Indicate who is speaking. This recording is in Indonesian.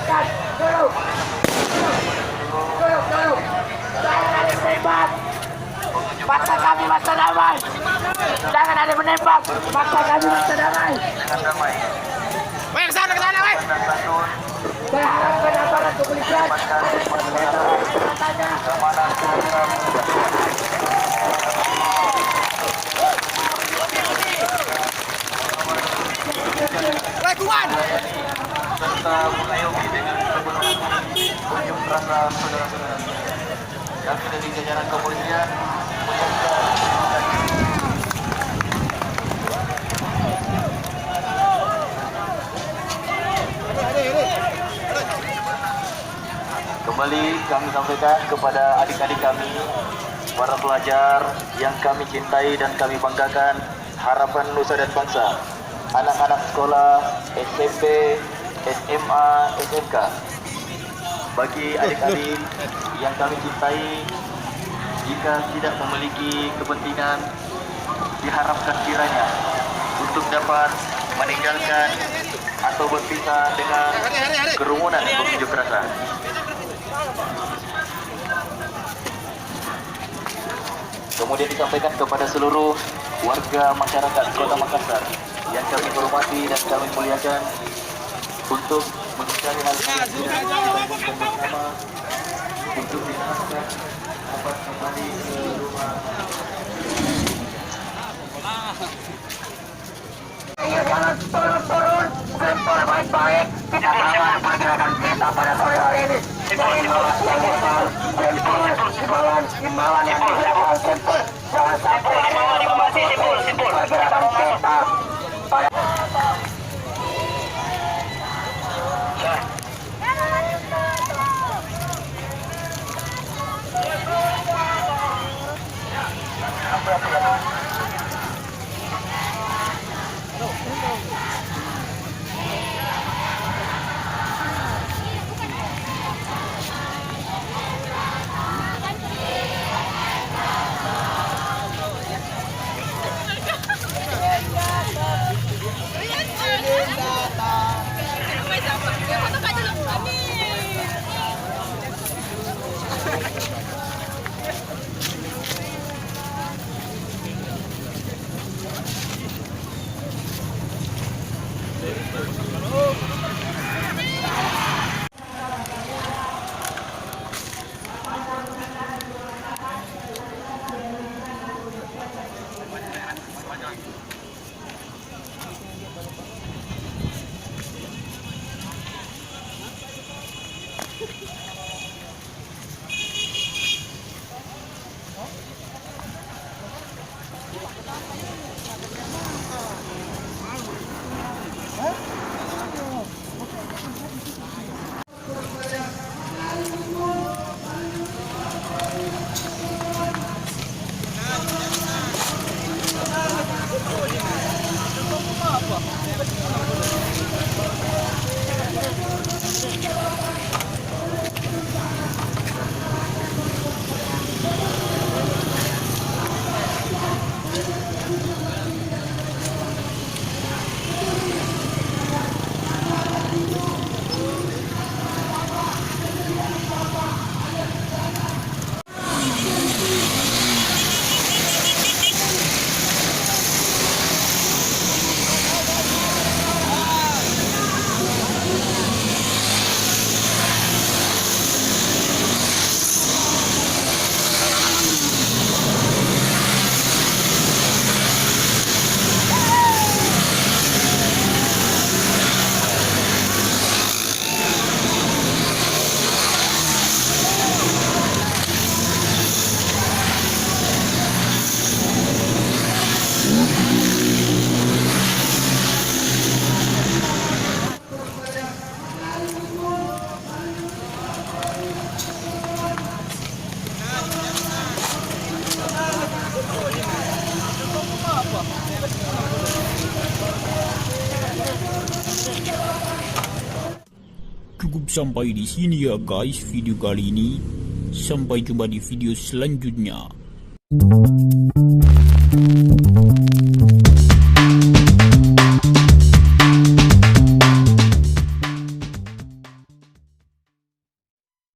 Speaker 1: Silakan, duduk. Duduk. Jangan ada menembak. Paksa kami masa damai. Jangan ada menembak. Paksa kami masa damai.
Speaker 2: Weh, ke sana, weh.
Speaker 1: Saya harapkan aparat kepolisian.
Speaker 2: Weh, kuat.
Speaker 3: Serta mengayomi dengan kebenaran unjuk rasa saudara-saudara yang sudah di jajaran kepolisian. Kembali kami sampaikan kepada adik-adik kami, para pelajar yang kami cintai dan kami banggakan, harapan nusa dan bangsa, anak-anak sekolah SMP, SMA, SMK. Bagi adik-adik yang kami cintai, jika tidak memiliki kepentingan, diharapkan kiranya untuk dapat meninggalkan atau berpisah dengan kerumunan pengunjuk rasa. Kemudian disampaikan kepada seluruh warga masyarakat Kota Makassar yang kami hormati dan kami muliakan untuk mencari hal yang tidak kita bersama untuk diharapkan dapat kembali ke rumah.
Speaker 1: Turun, sempur baik-baik. Kita lawan pergerakan kita pada sore hari ini. Himbauan yang dilakukan sempur. Jangan sampai pergerakan kita pada
Speaker 4: Cukup sampai di sini ya guys video kali ini. Sampai jumpa di video selanjutnya.